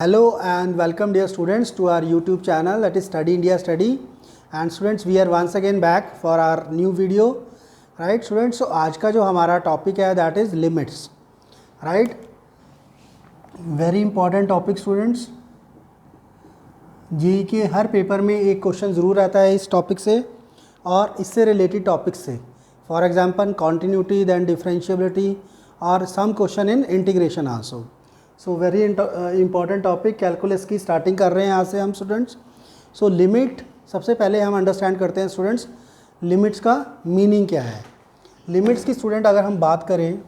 Hello and welcome dear students to our YouTube channel, that is Study India Study. And students, we are once again back for our new video, right students? So आज का जो हमारा topic है that is limits, right? Very important topic students. JEE के हर paper में एक question ज़रूर आता है इस टॉपिक से और इससे रिलेटेड टॉपिक से. For example continuity, then differentiability और some question in integration also. So very important topic. Calculus की स्टार्टिंग कर रहे हैं यहाँ से हम स्टूडेंट्स. सो लिमिट सबसे पहले हम अंडरस्टैंड करते हैं स्टूडेंट्स, लिमिट्स का मीनिंग क्या है. लिमिट्स की स्टूडेंट अगर हम बात करें,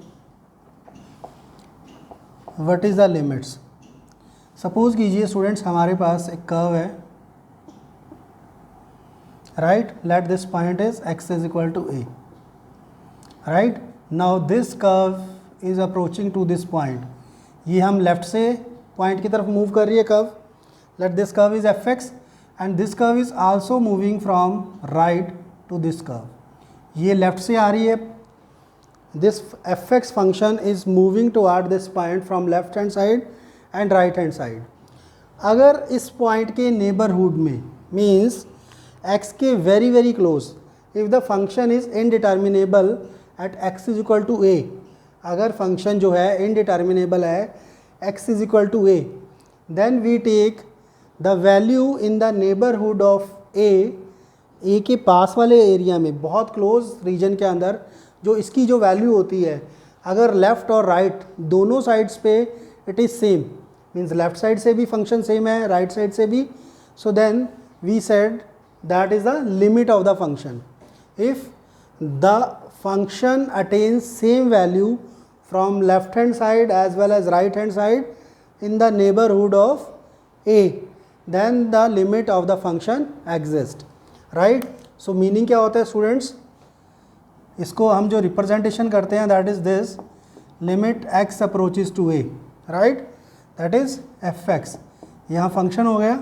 what is the limits. Suppose कीजिए स्टूडेंट्स हमारे पास एक कर्व है, right. Let this point is x is equal to a, right. Now this curve is approaching to this point. ये हम लेफ़्ट से पॉइंट की तरफ मूव कर रही है curve. Let this curve is fx and this curve is also moving from right to this curve. ये left से आ रही है. This fx function is moving toward this point from left hand side and right hand side. अगर इस point के neighbourhood में means x के very very close, if the function is indeterminable at x is equal to a, अगर function जो है indeterminable है x is equal to a, then we take the value in the neighbourhood of a के पास वाले area में, बहुत close reason के अंदर जो इसकी जो वैल्यू होती है, अगर लेफ़्ट और राइट दोनों साइड्स पे it is same, means left side से भी फंक्शन सेम है, राइट साइड से भी, so then we said that is the limit of the function. If the function attains same value from left hand side as well as right hand side in the neighborhood of a, then the limit of the function exists, right. So meaning क्या होता है students, इसको हम जो representation करते हैं that is this, limit x approaches to a, right, that is fx. यहाँ function हो गया.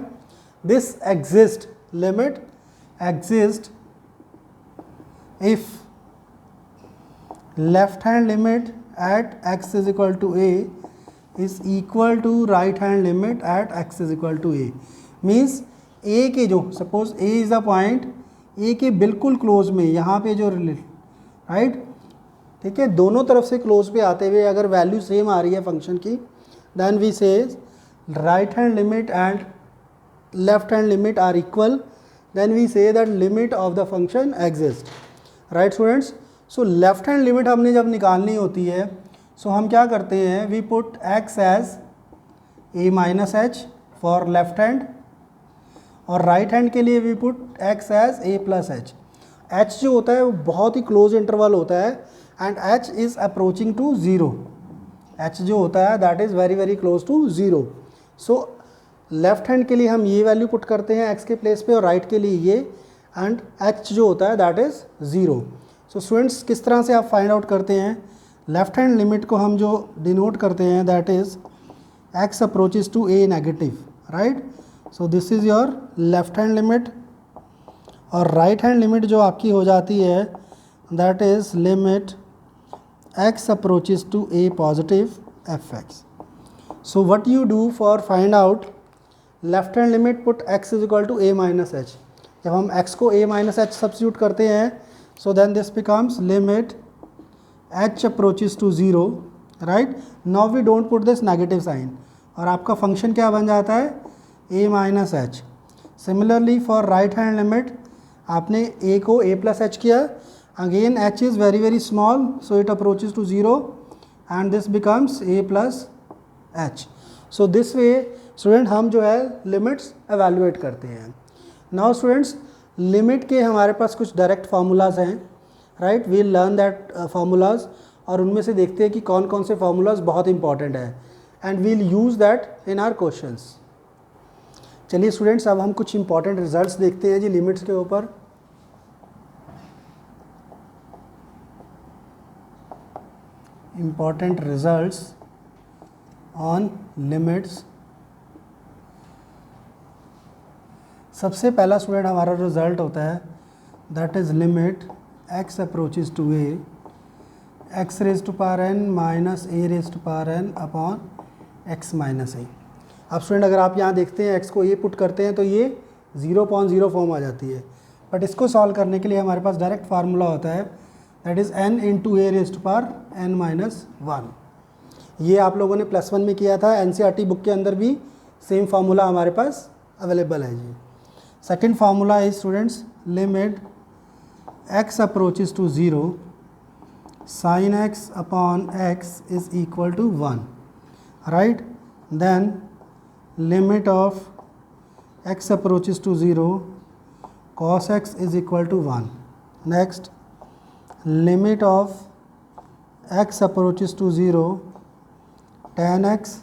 This exist, limit exist if left hand limit at x is equal to a is equal to right hand limit at x is equal to a. Means a के जो, suppose a is the point, a के बिल्कुल close में यहाँ पे जो right, ठीक है, दोनों तरफ से क्लोज पे आते हुए अगर वैल्यू सेम आ रही है फंक्शन की, then we say right hand limit and left hand limit are equal, then we say that limit of the function exist, right students. So left hand limit हमने जब निकालनी होती है, सो हम क्या करते हैं, we put x as a minus H for left hand, और राइट हैंड के लिए we put x as a plus H. h जो होता है वो बहुत ही क्लोज इंटरवल होता है and h is approaching to zero. h जो होता है that is very very close to zero. So left hand के लिए हम ये वैल्यू पुट करते हैं x के प्लेस पे, और राइट के लिए ये, एंड h जो होता है that is zero. So students किस तरह से आप फाइंड आउट करते हैं, लेफ्ट हैंड लिमिट को हम जो डिनोट करते हैं that is x approaches to a negative, right. So this is your left hand limit, और राइट हैंड लिमिट जो आपकी हो जाती है that is limit x approaches to a positive fx. So what you do for find out left hand limit, put x is equal to a minus H. जब हम x को a minus H substitute करते हैं, so then this becomes limit h approaches to 0, right. now we don't put this negative sign, और आपका function क्या बन जाता है, a minus H. Similarly for right hand limit, आपने a को a प्लस एच किया, again h is very very small, so it approaches to 0 and this becomes a plus H. So this way student हम जो है limits evaluate करते हैं. Now students, limit के हमारे पास कुछ डायरेक्ट फार्मूलाज हैं, right. We learn that formulas, और उनमें से देखते हैं कि कौन कौन से फार्मूलाज बहुत इंपॉर्टेंट है, and we'll use that in our questions. चलिए स्टूडेंट्स, अब हम कुछ इंपॉर्टेंट रिजल्ट्स देखते हैं जी लिमिट्स के ऊपर. Important results on limits. सबसे पहला स्टूडेंट हमारा रिजल्ट होता है that is limit x approaches to a x raise to power n minus a raise to power n upon x minus a. अब स्टूडेंट अगर आप यहाँ देखते हैं x को ये पुट करते हैं तो ये 0.0 फॉर्म आ जाती है, बट इसको सॉल्व करने के लिए हमारे पास डायरेक्ट फार्मूला होता है, that is n into a raise to power n-1। ये आप लोगों ने +1 में किया था, NCERT बुक के अंदर भी सेम फार्मूला हमारे पास अवेलेबल है जी। Second formula is students limit x approaches to 0 sin x upon x is equal to 1, right? Then limit of x approaches to 0 cos x is equal to 1. Next, limit of x approaches to 0 tan x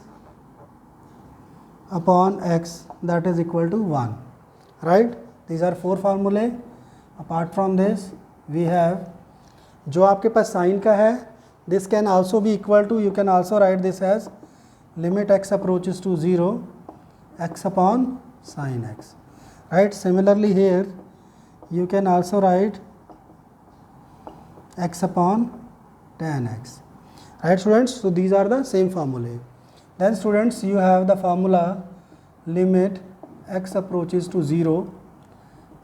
upon x, that is equal to 1, right? These are 4 formulae. Apart from this we have जो आपके पास sine का है, this can also be equal to, you can also write this as limit x approaches to 0 x upon sine x, राइट? Similarly here you can also write x upon tan x, right students? So these are the same formulae. Then students, you have the formula limit x approaches to 0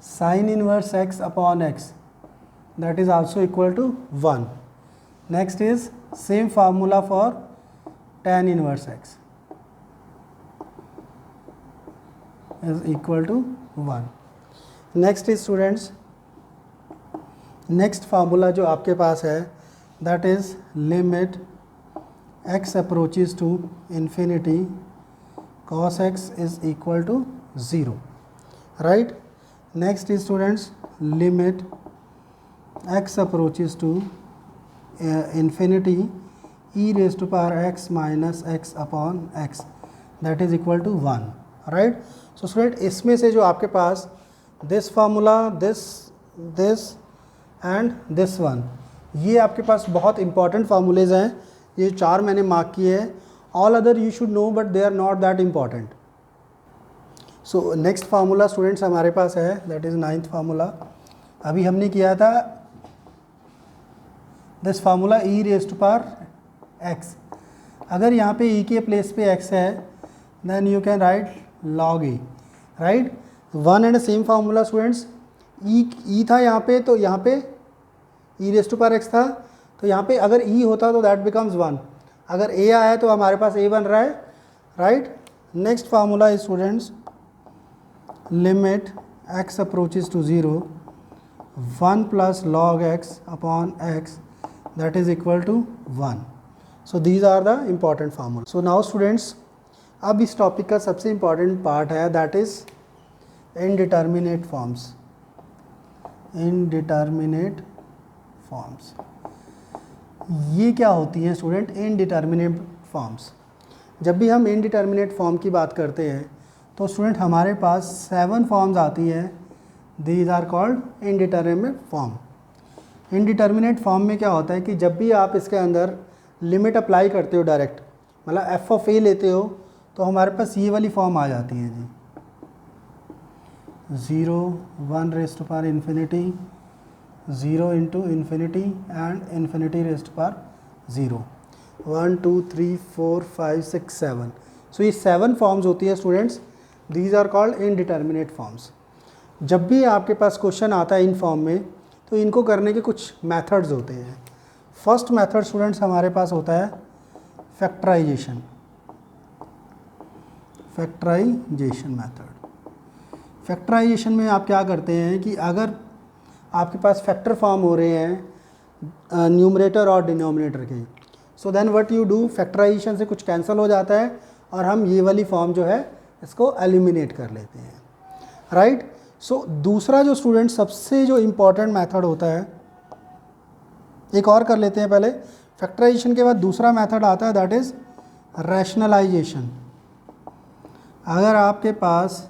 sin inverse x upon x, that is also equal to 1. Next is same formula for tan inverse x is equal to 1. Next is students, next formula जो आपके पास है, that is limit x approaches to infinity cos x is equal to 0, right? Next is students limit x approaches to infinity e raised to power x minus x upon x, that is equal to 1, right? So student, इसमें से जो आपके पास this formula, this and this one, ये आपके पास बहुत important फार्मूलेज हैं, ये 4 मैंने मार्क किए हैं. All other you should know but they are not that important. So next formula students हमारे पास है, दैट इज़ 9th फार्मूला. अभी हमने किया था this formula e raise to power x. अगर यहाँ पे e के प्लेस पे x है then you can write log e, राइट? One and same formula students. e था यहाँ पे, तो यहाँ पे e raise to power x था, तो यहाँ पे अगर e होता तो दैट बिकम्स 1. अगर a आया तो हमारे पास a बन रहा है, right? Next formula is students limit x approaches to 0 1 plus log x upon x, that is equal to 1. So these are the important formulas. So now students, अब इस topic का सबसे इम्पॉर्टेंट पार्ट है, that is indeterminate forms. Indeterminate forms ये क्या होती हैं student? Indeterminate forms. जब भी हम इनडिटर्मिनेट फॉर्म की बात करते हैं तो स्टूडेंट हमारे पास 7 फॉर्म्स आती हैं. These are called indeterminate form. Indeterminate form में क्या होता है कि जब भी आप इसके अंदर लिमिट अप्लाई करते हो डायरेक्ट, मतलब एफ ऑफ ए लेते हो, तो हमारे पास ये वाली फॉर्म आ जाती है जी. 0 1 raise to power infinity, 0 into infinity and infinity raise to power 0, 1 2 3 4 5 6 7. So ये 7 फॉर्म्स होती है students. These are called indeterminate forms. जब भी आपके पास क्वेश्चन आता है इन फॉर्म में, तो इनको करने के कुछ मेथड्स होते हैं. फर्स्ट मेथड स्टूडेंट्स हमारे पास होता है फैक्टराइजेशन. Factorisation method. फैक्टराइजेशन में आप क्या करते हैं कि अगर आपके पास फैक्टर फॉर्म हो रहे हैं न्यूमरेटर और डिनोमिनेटर के, so then what you do, factorisation से कुछ कैंसिल हो जाता है और हम ये वाली फॉर्म जो है इसको एलिमिनेट कर लेते हैं, राइट? सो दूसरा जो स्टूडेंट सबसे जो इम्पॉर्टेंट मेथड होता है, एक और कर लेते हैं पहले. फैक्टराइजेशन के बाद दूसरा मेथड आता है, दैट इज़ रैशनलाइजेशन. अगर आपके पास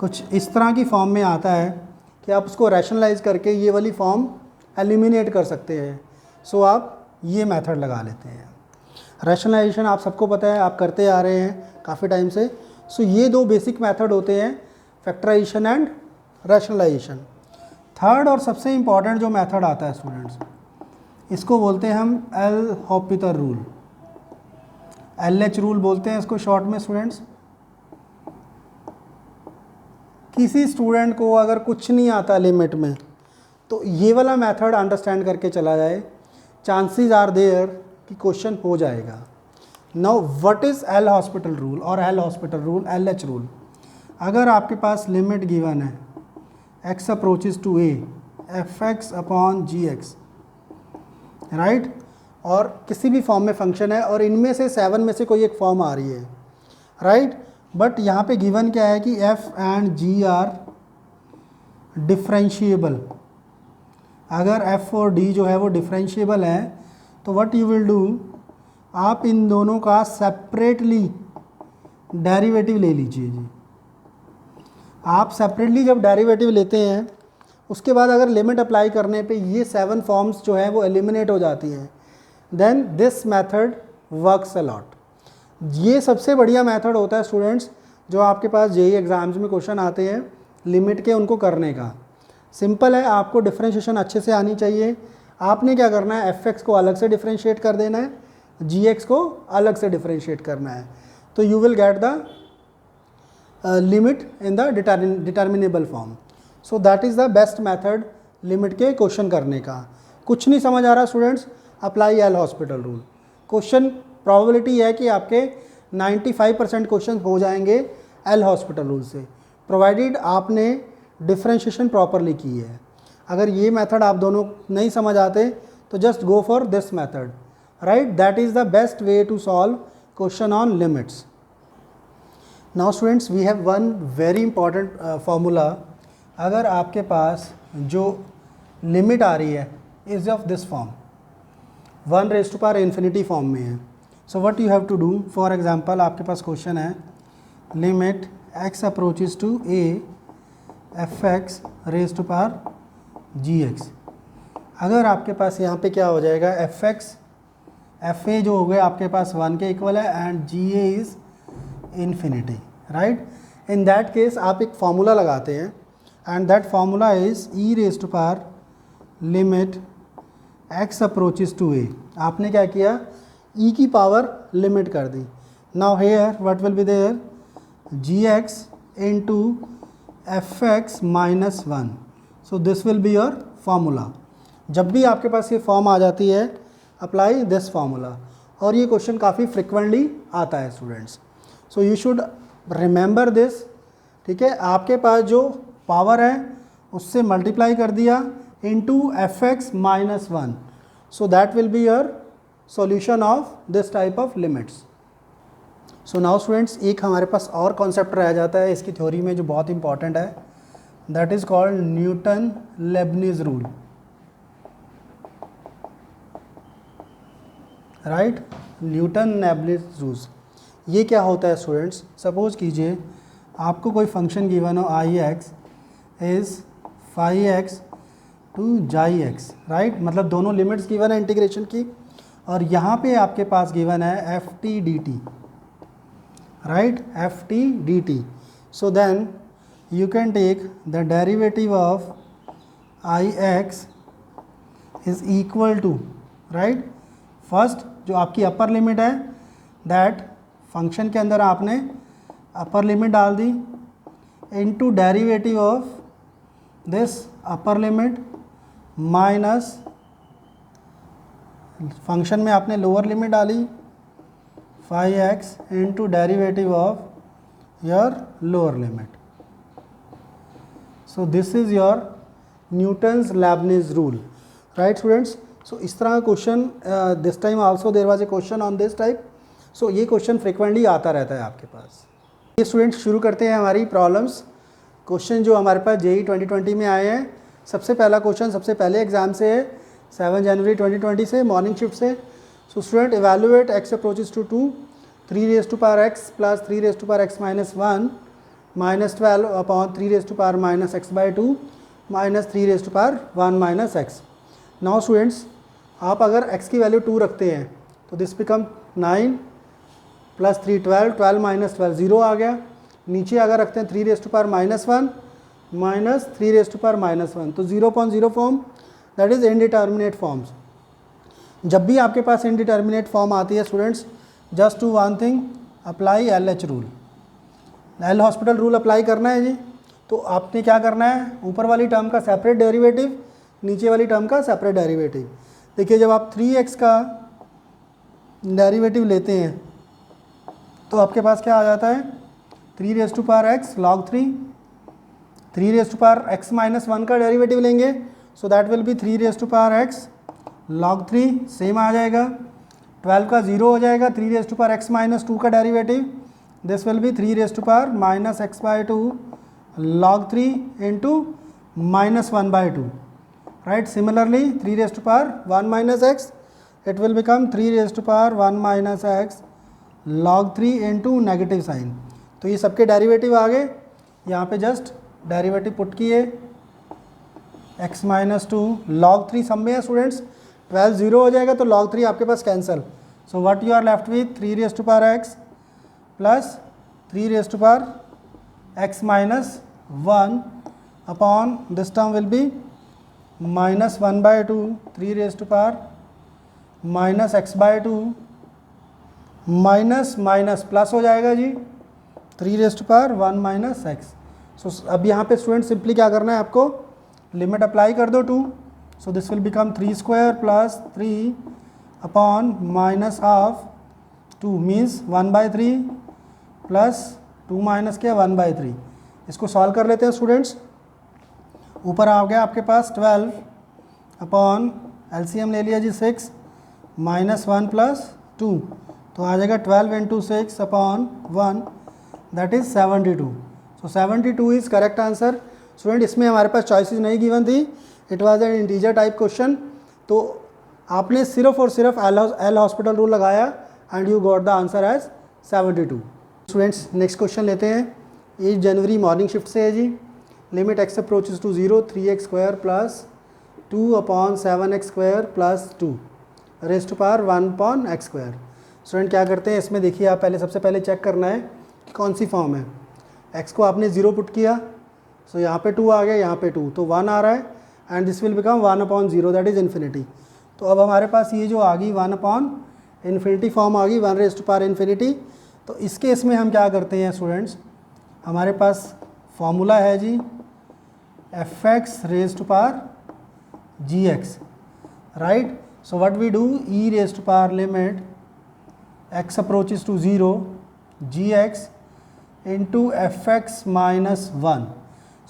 कुछ इस तरह की फॉर्म में आता है कि आप उसको रैशनलाइज करके ये वाली फॉर्म एलिमिनेट कर सकते हैं, सो आप ये मेथड लगा लेते हैं. रैशनलाइजेशन आप सबको पता है, आप करते आ रहे हैं काफ़ी टाइम से. सो ये 2 बेसिक मेथड होते हैं, फैक्टराइजेशन एंड रैशनलाइजेशन. थर्ड और सबसे इम्पॉर्टेंट जो मेथड आता है स्टूडेंट्स, इसको बोलते हैं हम एल हॉपिटर रूल. LH रूल बोलते हैं इसको शॉर्ट में स्टूडेंट्स। किसी स्टूडेंट को अगर कुछ नहीं आता लिमिट में तो ये वाला मेथड अंडरस्टैंड करके चला जाए, चांसेस आर देयर कि क्वेश्चन हो जाएगा। Now what is L hospital rule और L hospital rule, LH rule. अगर आपके पास लिमिट गिवन है x approaches to a fx upon gx, right, और किसी भी फॉर्म में फंक्शन है और इनमें से 7 में से कोई एक फॉर्म आ रही है, राइट, बट यहाँ पे गिवन क्या है कि f and g are differentiable. अगर f और d जो है वो डिफरेंशिएबल है तो व्हाट यू विल डू, आप इन दोनों का सेपरेटली डेरिवेटिव ले लीजिए जी। आप सेपरेटली जब डेरिवेटिव लेते हैं उसके बाद अगर लिमिट अप्लाई करने पे ये 7 फॉर्म्स जो है वो एलिमिनेट हो जाती हैं, then this method works a lot. ये सबसे बढ़िया मेथड होता है स्टूडेंट्स जो आपके पास जेईई एग्ज़ाम्स में क्वेश्चन आते हैं लिमिट के, उनको करने का। सिंपल है, आपको डिफरेंशिएशन अच्छे से आनी चाहिए। आपने क्या करना है, fx को अलग से डिफरेंशिएट कर देना है, gx को अलग से डिफरेंशिएट करना है, तो you will get the limit in the determinable form. So that is the best method limit के क्वेश्चन करने का। कुछ नहीं समझ आ रहा students, apply L hospital rule. Question probability है कि आपके 95% क्वेश्चन हो जाएंगे एल हॉस्पिटल रूल से, प्रोवाइडेड आपने डिफरेंशिएशन प्रॉपरली की है। अगर ये मेथड आप दोनों नहीं समझ आते तो just go for this method, right, that is the best way to solve question on limits. Now students we have one very important formula. अगर आपके पास जो लिमिट आ रही है is of this form, 1 raise to power infinity form में है, so what you have to do, for example आपके पास क्वेश्चन है limit x approaches to a fx raise to power gx। अगर आपके पास यहाँ पे क्या हो जाएगा, fx fa जो हो गया आपके पास 1 के इक्वल है and ga is infinity, right. In that case आप एक फार्मूला लगाते हैं and that formula is e raise to power limit x approaches to a। आपने क्या किया, e की पावर लिमिट कर दी। Now here what will be there, gx into fx minus 1। So this will be your formula. जब भी आपके पास ये फॉर्म आ जाती है अप्लाई दिस फार्मूला, और ये क्वेश्चन काफ़ी फ्रिक्वेंटली आता है students, so you should remember this. ठीक है, आपके पास जो पावर है उससे मल्टीप्लाई कर दिया into fx minus 1, so that will be your solution of this type of limits. So now students एक हमारे पास और कॉन्सेप्ट रह जाता है इसकी थ्योरी में जो बहुत इंपॉर्टेंट है, that is called Newton Lebanese rule, right, Newton Lebanese rule. ये क्या होता है स्टूडेंट्स, सपोज कीजिए आपको कोई फंक्शन गिवन हो I x is phi x to जाई एक्स, राइट, मतलब दोनों लिमिट्स गिवन है इंटीग्रेशन की, और यहाँ पे आपके पास गिवन है F T D T, right, F T D T. So then you can take the derivative of I x is equal to, right, first जो आपकी अपर लिमिट है दैट फंक्शन के अंदर आपने अपर लिमिट डाल दी into derivative of this upper limit minus function में आपने लोअर लिमिट डाली phi x into derivative of your lower limit. So this is your Newton's Leibniz rule, right students. So इस तरह का question this time also there was a question on this type. So ये question frequently आता रहता है आपके पास। ये students शुरू करते हैं हमारी प्रॉब्लम्स। क्वेश्चन जो हमारे पास जेईई 2020 में आए हैं, सबसे पहला क्वेश्चन सबसे पहले एग्जाम से है 7 जनवरी 2020 से, मॉर्निंग शिफ्ट से। So student evaluate x approaches to 2 3 raise to power x plus 3 raise to power x minus 1 minus 12 upon 3 raise to power minus x by 2 minus 3 raise to power 1 minus x। Now students आप अगर x की value 2 रखते हैं तो this become 9 plus 3 12, 12 minus 12 0 आ गया। नीचे अगर रखते हैं 3 raise to power minus 1 minus 3 raise to power minus 1, तो 0.0 form, that is indeterminate forms. जब भी आपके पास इनडिटर्मिनेट फॉर्म आती है students just to one thing, apply LH rule, L hospital rule apply करना है जी। तो आपने क्या करना है, ऊपर वाली टर्म का सेपरेट डेरिवेटिव, नीचे वाली टर्म का सेपरेट डेरिवेटिव। देखिए जब आप 3x का डेरिवेटिव लेते हैं तो आपके पास क्या आ जाता है, 3x log 3, 3x माइनस 1 का डेरिवेटिव लेंगे so that will be 3x log 3, same आ जाएगा। 12 का 0 हो जाएगा, 3x माइनस 2 का derivative, this will B 3 x by 2 log 3 into -1/2, right? Similarly 3 minus x, it will become 3 minus x log 3 into negative sine. तो ये सबके डेरिवेटिव आ गए, यहाँ पे जस्ट डेरिवेटिव पुट किए, x माइनस 2 log 3 सब में है स्टूडेंट्स, 12 0 हो जाएगा तो log 3 आपके पास cancel. So what you are left with 3x plus 3x minus 1 upon this term will be -1/2 3 minus x/2 minus minus plus हो जाएगा जी 3 माइनस x। सो अब यहाँ पे स्टूडेंट सिंपली क्या करना है आपको, लिमिट अप्लाई कर दो 2, सो this will become 3² plus 3 upon minus half 2 means 1/3 plus 2 minus क्या 1/3। इसको सॉल्व कर लेते हैं स्टूडेंट्स। ऊपर आ गया आपके पास 12 अपॉन LCM ले लिया जी 6 माइनस 1 प्लस 2, तो आ जाएगा 12 into 6 upon 1 that is 72। So 72 is correct answer. Student इसमें हमारे पास चॉइसेस नहीं गिवन थी, it was an integer type question, तो आपने सिर्फ और सिर्फ एल हॉस्पिटल रूल लगाया and you got the answer as 72। Students next question लेते हैं, 8 जनवरी मॉर्निंग शिफ्ट से है जी। Limit x approaches to 0 3x² plus 2 upon 7x² plus 2 rays to power 1 upon x²। Student क्या करते हैं इसमें, देखिए आप पहले सबसे पहले चेक करना है कि कौन सी फॉर्म है। x को आपने 0 पुट किया, सो यहाँ पे 2 आ गया, यहाँ पे 2, तो 1 आ रहा है and this will become 1 upon 0 that is infinity. तो अब हमारे पास ये जो आ गई 1 अपॉन इन्फिनिटी फॉर्म आ गई, 1 रेज़ टू पावर इन्फिनिटी। तो इसके इसमें हम क्या करते हैं स्टूडेंट्स, हमारे पास फॉर्मूला है जी fx raise to power gx, right. So what we do, e raise to power limit x approaches to 0 gx into fx minus 1।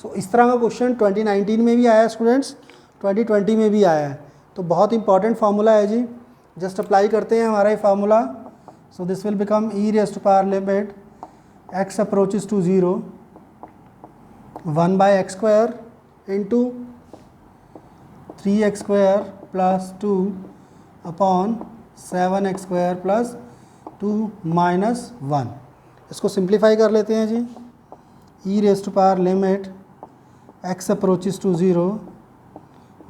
सो इस तरह का क्वेश्चन 2019 में भी आया है स्टूडेंट्स, 2020 में भी आया है, तो बहुत इंपॉर्टेंट फार्मूला है जी। जस्ट अप्लाई करते हैं हमारा ये formula, so this will become e raise to power limit x approaches to 0 1/x² into 3x² plus 2 upon 7x² plus 2 minus 1। इसको सिंप्लीफाई कर लेते हैं जी, e raise to power limit x approaches to 0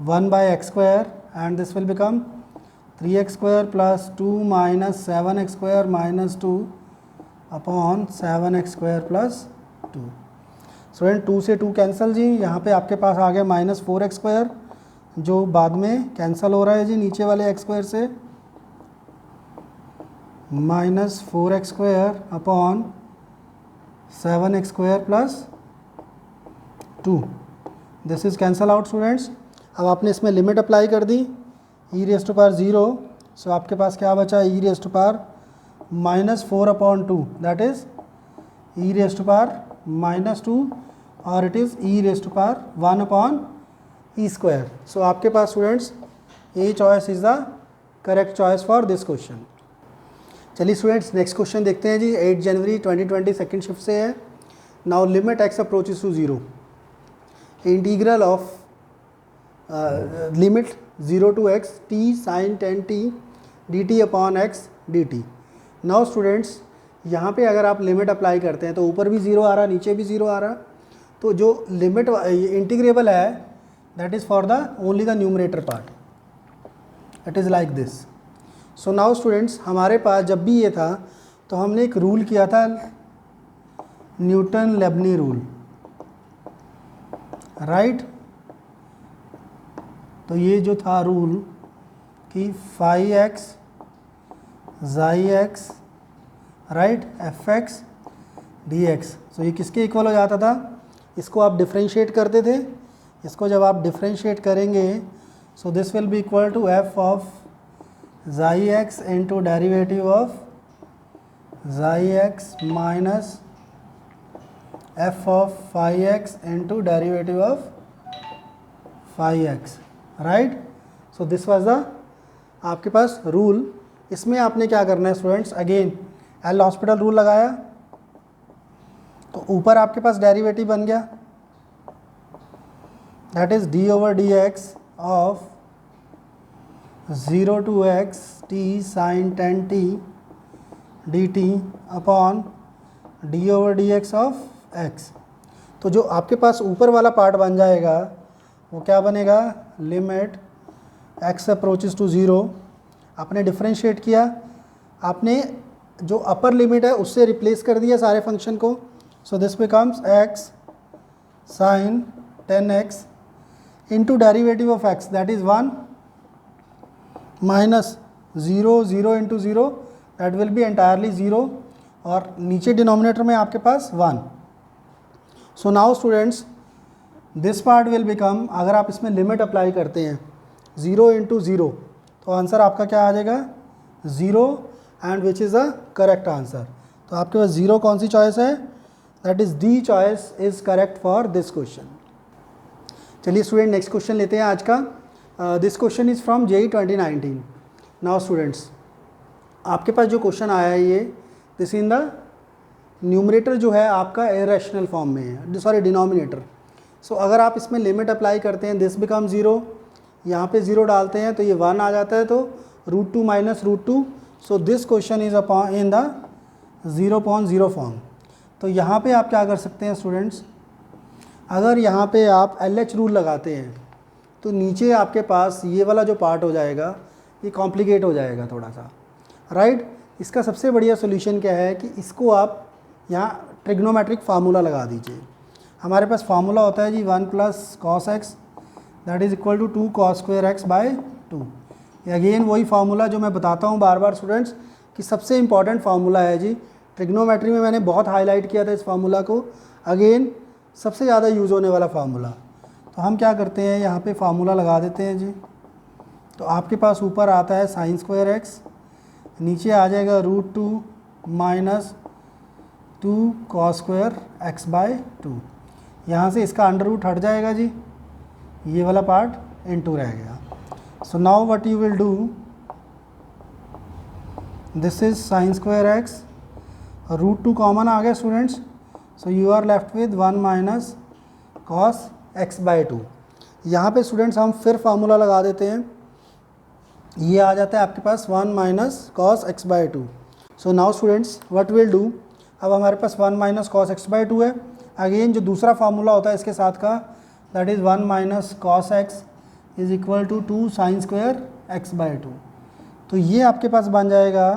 1/x² and this will become 3x² plus 2 minus 7x² minus 2 upon 7x² plus 2। Student 2 से 2 cancel जी, यहाँ पे आपके पास आ गया -4x² जो बाद में कैंसिल हो रहा है जी नीचे वाले x² से, -4x² upon 7x² plus 2, this is cancel out students. अब आपने इसमें लिमिट अप्लाई कर दी e raise to power 0, so आपके पास क्या बचा, e raise to power -4 upon 2 that is e raise to power -2 और it is e raise to power 1 upon e²। So आपके पास students A choice is the correct choice for this question. चलिए students next question देखते हैं जी, 8 जनवरी 2020 second shift से है। Now limit x approaches to 0, integral of limit 0 to x t sin 10t dt upon x dt। Now students यहाँ पे अगर आप limit apply करते हैं तो ऊपर भी 0 आ रहा, नीचे भी 0 आ रहा, तो जो लिमिट इंटीग्रेबल है that is for the only the numerator part, it is like this. So now students हमारे पास जब भी ये था तो हमने एक रूल किया था न्यूटन लेबनी रूल, राइट। तो ये जो था रूल कि phi x xi x right, F X D X. So ये किसके इक्वल हो जाता था, इसको आप डिफ्रेंशिएट करते थे, इसको जब आप डिफ्रेंशिएट करेंगे so this will be equal to f of psi x into derivative of psi x minus f of phi x into derivative of phi x, right. So this was the आपके पास rule. इसमें आपने क्या करना है स्टूडेंट्स, again L hospital rule लगाया, तो ऊपर आपके पास डेरिवेटिव बन गया, that is d over d x of 0 to x t sine 10t d T upon D over d x of x. तो जो आपके पास ऊपर वाला पार्ट बन जाएगा वो क्या बनेगा, लिमिट एक्स अप्रोचेस टू 0, आपने डिफ्रेंशिएट किया, आपने जो अपर लिमिट है उससे रिप्लेस कर दिया सारे फंक्शन को, so this becomes x sine 10x into derivative of x that is 1 minus 0 0 into 0 that will be entirely 0 और नीचे डिनोमिनेटर में आपके पास 1। So now students this part will become, अगर आप इसमें लिमिट अप्लाई करते हैं 0 इंटू 0 तो आंसर आपका क्या आ जाएगा 0 and which is the correct answer. तो आपके पास 0 कौन सी चॉइस है, that is the choice is correct for this question. चलिए स्टूडेंट नेक्स्ट क्वेश्चन लेते हैं आज का। This question is from JEE 2019। Now students आपके पास जो क्वेश्चन आया है ये दिस इन द न्यूमरेटर जो है आपका इरेशनल फॉर्म में है, सॉरी डिनोमिनेटर। सो अगर आप इसमें लिमिट अप्लाई करते हैं दिस बिकम 0, यहाँ पे 0 डालते हैं तो ये 1 आ जाता है, तो √2 minus √2। So this question is upon in the 0/0 form. तो यहाँ पे आप क्या कर सकते हैं स्टूडेंट्स, अगर यहाँ पे आप LH रूल लगाते हैं तो नीचे आपके पास ये वाला जो पार्ट हो जाएगा ये कॉम्प्लिकेट हो जाएगा थोड़ा सा, राइट। इसका सबसे बढ़िया सोल्यूशन क्या है कि इसको आप यहाँ ट्रिग्नोमेट्रिक फार्मूला लगा दीजिए। हमारे पास फार्मूला होता है जी 1 + cos x that is equal to 2 cos square x by 2। Again वही फार्मूला जो मैं बताता हूँ बार बार स्टूडेंट्स कि सबसे इंपॉर्टेंट फार्मूला है जी, ट्रिग्नोमेट्री में मैंने बहुत हाईलाइट किया था इस फार्मूला को, अगेन सबसे ज़्यादा यूज़ होने वाला फार्मूला। तो हम क्या करते हैं यहाँ पे फार्मूला लगा देते हैं जी। तो आपके पास ऊपर आता है साइन स्क्वायर x, नीचे आ जाएगा √2 minus 2 cos square x by 2। यहाँ से इसका अंडर रूट हट जाएगा जी, ये वाला पार्ट इनटू रह गया। So now what you will do, this is sine square x, √2 common आ गया students, so you are left with 1 minus cos x by 2। यहाँ पे स्टूडेंट्स हम फिर फार्मूला लगा देते हैं, ये आ जाता है आपके पास 1 minus cos x by 2। So now students what will do, अब हमारे पास 1 माइनस cos x बाय 2 है, अगेन जो दूसरा फार्मूला होता है इसके साथ का that is 1 minus cos x is equal to 2 sine square x by 2। तो ये आपके पास बन जाएगा,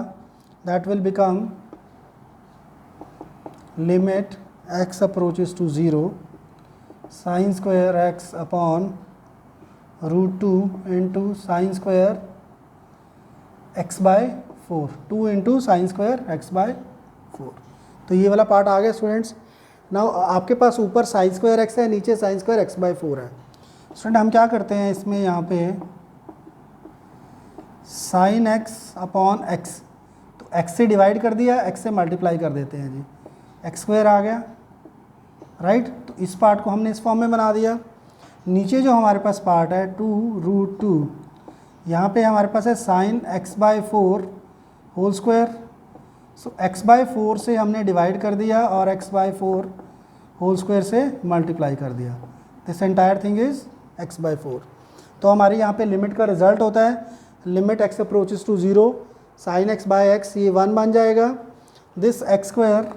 that will become limit x approaches to 0 sine square x upon √2 into sine square x by 4, 2 into sine square x by 4। तो ये वाला part आ गया स्टूडेंट्स। नाउ आपके पास ऊपर साइन स्क्वायर x है, नीचे साइन स्क्वायर x बाय 4 है। Student हम क्या करते हैं इसमें, यहाँ पे साइन x अपॉन x, तो x से डिवाइड कर दिया, x से मल्टीप्लाई कर देते हैं जी, x स्क्वायर आ गया, राइट। तो इस पार्ट को हमने इस फॉर्म में बना दिया। नीचे जो हमारे पास पार्ट है 2√2, यहाँ पे हमारे पास है sine x by 4 whole square. So x by 4 से हमने डिवाइड कर दिया और x बाय 4 होल स्क्वायर से मल्टीप्लाई कर दिया, this entire thing is x by 4। तो हमारे यहाँ पे लिमिट का रिजल्ट होता है limit x approaches to 0 sine x by x, ये 1 बन जाएगा, this x square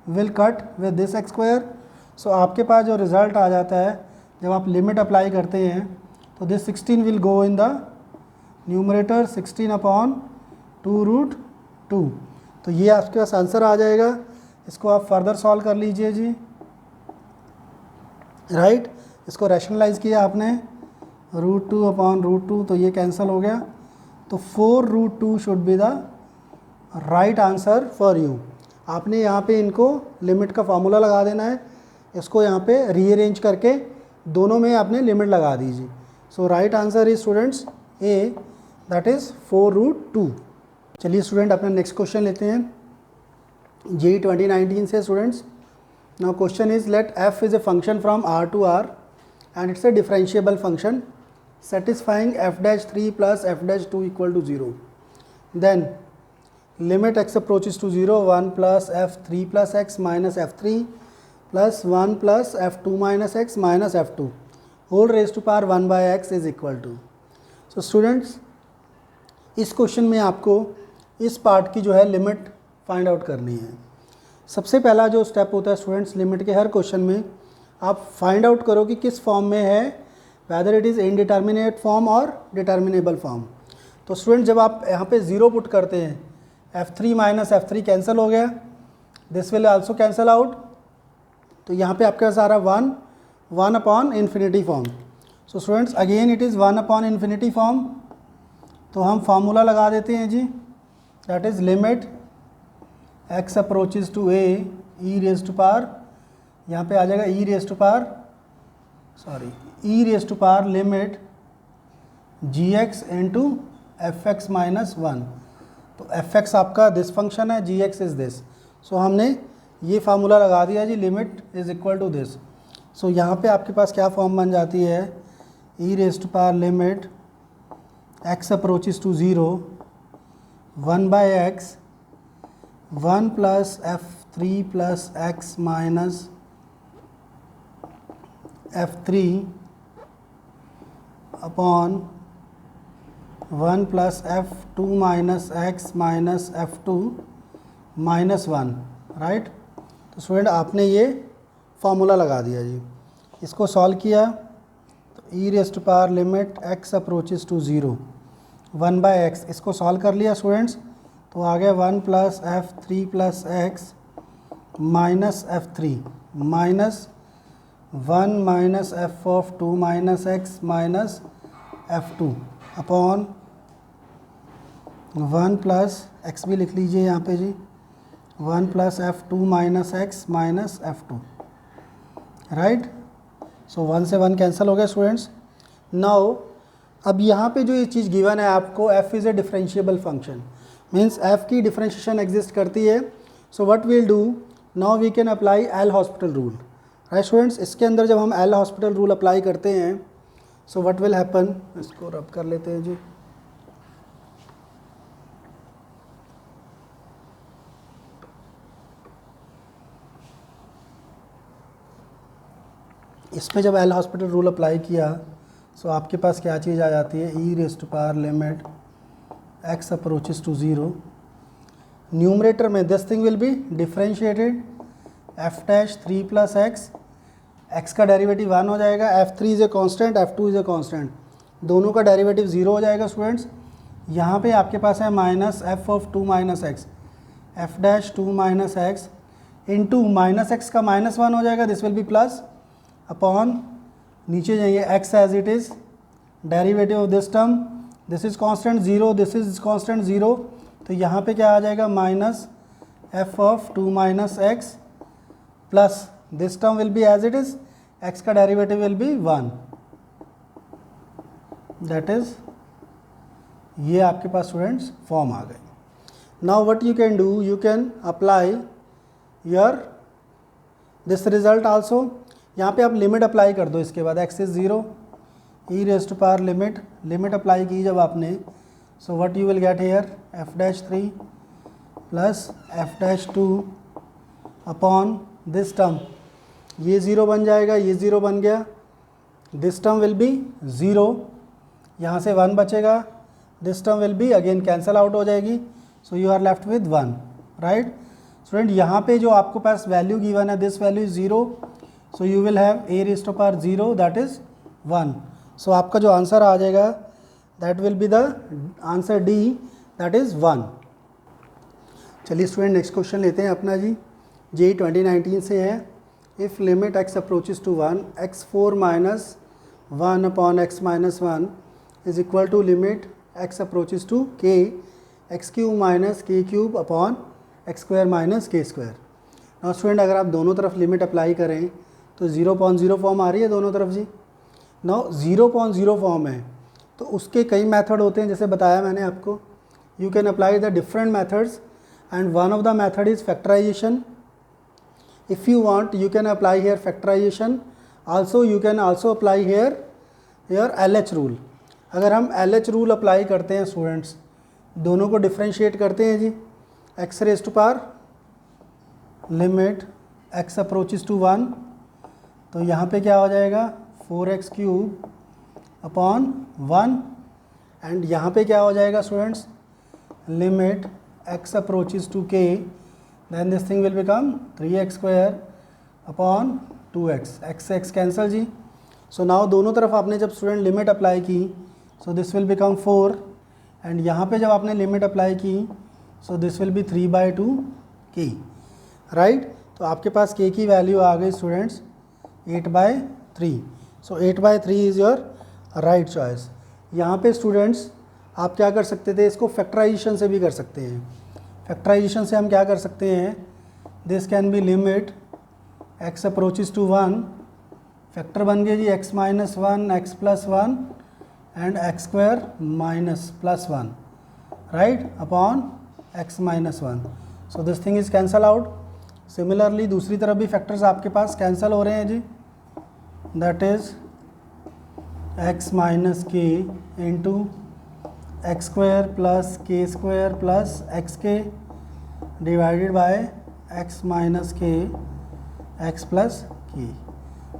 will cut with this x square. So आपके पास जो रिज़ल्ट आ जाता है जब आप लिमिट अप्लाई करते हैं तो this 16 will go in the numerator, 16 upon 2√2। तो ये आपके पास आंसर आ जाएगा। इसको आप फर्दर सॉल्व कर लीजिए जी, राइट। इसको रैशनलाइज किया आपने, √2 अपॉन √2, तो ये कैंसिल हो गया। तो 4√2 should be the right answer for you. आपने यहाँ पे इनको लिमिट का फार्मूला लगा देना है, इसको यहाँ पे रीअरेंज करके दोनों में आपने लिमिट लगा दीजिए। So right answer is students A, that is 4√2। चलिए स्टूडेंट अपना नेक्स्ट क्वेश्चन लेते हैं JEE 2019 से students. Now question is let f is a function from r to r and it's a differentiable function satisfying f-3 plus f-2 equal to 0. Then limit x approaches to 0, 1 plus f3 plus x minus f3 plus 1 plus f2 minus x minus f2 whole raised to power 1 by x is equal to. So students, इस question में आपको इस part की जो है limit find out करनी है। सबसे पहला जो स्टेप होता है स्टूडेंट्स, लिमिट के हर क्वेश्चन में आप फाइंड आउट करो कि किस फॉर्म में है, whether it is indeterminate form और डिटर्मिनेबल फॉर्म। तो स्टूडेंट जब आप यहाँ पे 0 पुट करते हैं, f3 माइनस f3 कैंसिल हो गया, this will also cancel out, तो यहाँ पे आपके पास आ रहा 1 upon infinity form. So students again it is 1 upon infinity form, तो हम फार्मूला लगा देते हैं जी, that is limit x approaches to a e raise to power, यहाँ पे आ जाएगा e raise to power limit gx into fx minus 1। तो fx आपका दिस फंक्शन है, gx इज़ दिस। सो हमने ये फार्मूला लगा दिया जी, limit is equal to this. So यहाँ पे आपके पास क्या फॉर्म बन जाती है, e raise to power limit x approaches to 0, 1 by x 1 plus f3 plus x minus f3 upon 1 plus f2 minus x minus f2 minus 1, right. तो student आपने ये फार्मूला लगा दिया जी, इसको सॉल्व किया तो e raise to power limit x approaches to 0, 1 by x, इसको solve कर लिया स्टूडेंट्स, तो आ गया 1 plus f3 plus x minus f3 minus 1 minus f of 2 minus x minus f2 upon 1 plus x भी लिख लीजिए यहाँ पे जी, 1 plus f2 minus x minus f2, right. So 1 से 1 कैंसिल हो गया स्टूडेंट्स। नाउ अब यहाँ पे जो ये चीज़ गिवन है आपको, f is a differentiable function, means f की डिफरेंशिएशन एग्जिस्ट करती है। So what will do, now we can apply L hospital rule, right students. इसके अंदर जब हम एल हॉस्पिटल रूल अप्लाई करते हैं, सो व्हाट विल हैपन, इसको रब कर लेते हैं जी। इसमें जब एल हॉस्पिटल रूल अप्लाई किया, सो आपके पास क्या चीज़ आ जाती है, e raise to power limit x approaches to 0, numerator में this thing will be differentiated f'3 plus x का डेरिवेटिव 1 हो जाएगा, f3 is a constant, f2 is a constant, दोनों का डेरिवेटिव 0 हो जाएगा स्टूडेंट्स। यहाँ पे आपके पास है minus f of 2 minus x, f'2 minus x into minus x का माइनस 1 हो जाएगा, this will be plus upon, नीचे जाइए x as it is, derivative of this term, this is constant 0, this is constant 0, तो यहाँ पे क्या आ जाएगा minus f of 2 minus x plus this term will be as it is, x का derivative will be 1, that is, ये आपके पास स्टूडेंट्स फॉर्म आ गए। Now what you can do, you can apply your this result also, यहाँ पे आप limit apply कर दो, इसके बाद x is 0, e raise to power limit apply की जब आपने, so what you will get here, f'3 plus f'2 upon this term, ये 0 बन जाएगा, ये 0 बन गया, दिस टर्म विल बी 0, यहाँ से 1 बचेगा, this term will be again cancel out हो जाएगी, so you are left with 1, right student. यहाँ पे जो आपको पास वैल्यू गिवन है, this value is 0, so you will have a raise to power 0, that is 1। सो आपका जो आंसर आ जाएगा, that will be the answer D, that is 1। चलिए स्टूडेंट नेक्स्ट क्वेश्चन लेते हैं अपना जी, JEE 2019 से है। If limit x approaches to 1, x4 minus 1 upon x minus 1 is equal to limit x approaches to k, x3 minus k3 upon x square minus k square. Now student अगर आप दोनों तरफ limit apply करें तो 0.0 form आ रही है दोनों तरफ जी। नाउ 0.0 फॉर्म है तो उसके कई मेथड होते हैं, जैसे बताया मैंने आपको। You can apply the different methods and one of the method is factorisation. If you want you can apply here factorisation, also you can also apply here LH rule. अगर हम LH रूल अप्लाई करते हैं students, दोनों को differentiate करते हैं जी, x raise to power limit x approaches to 1, तो यहाँ पे क्या हो जाएगा 4x क्यूब अपॉन 1, एंड यहाँ पे क्या हो जाएगा students limit x approaches to k, then this thing will become 3x square upon 2x, x से x कैंसल जी। सो नाउ दोनों तरफ आपने जब स्टूडेंट लिमिट अप्लाई की so this will become 4, and यहाँ पे जब आपने लिमिट अप्लाई की so this will be 3/2 k, right. तो आपके पास k की वैल्यू आ गई students 8/3। So 8/3 is your right choice. यहाँ पे स्टूडेंट्स आप क्या कर सकते थे, इसको फैक्टराइजेशन से भी कर सकते हैं। फैक्टराइजेशन से हम क्या कर सकते हैं, this can be limit x approaches to 1, factor बन गए जी x minus 1 x plus 1 and x square minus plus 1, right, upon x minus 1। So this thing is cancel out. Similarly दूसरी तरफ भी फैक्टर्स आपके पास कैंसिल हो रहे हैं जी, दैट इज x माइनस के इंटू एक्स स्क्वायर प्लस के स्क्वायर प्लस एक्स के डिवाइडेड बाय x माइनस के एक्स प्लस के।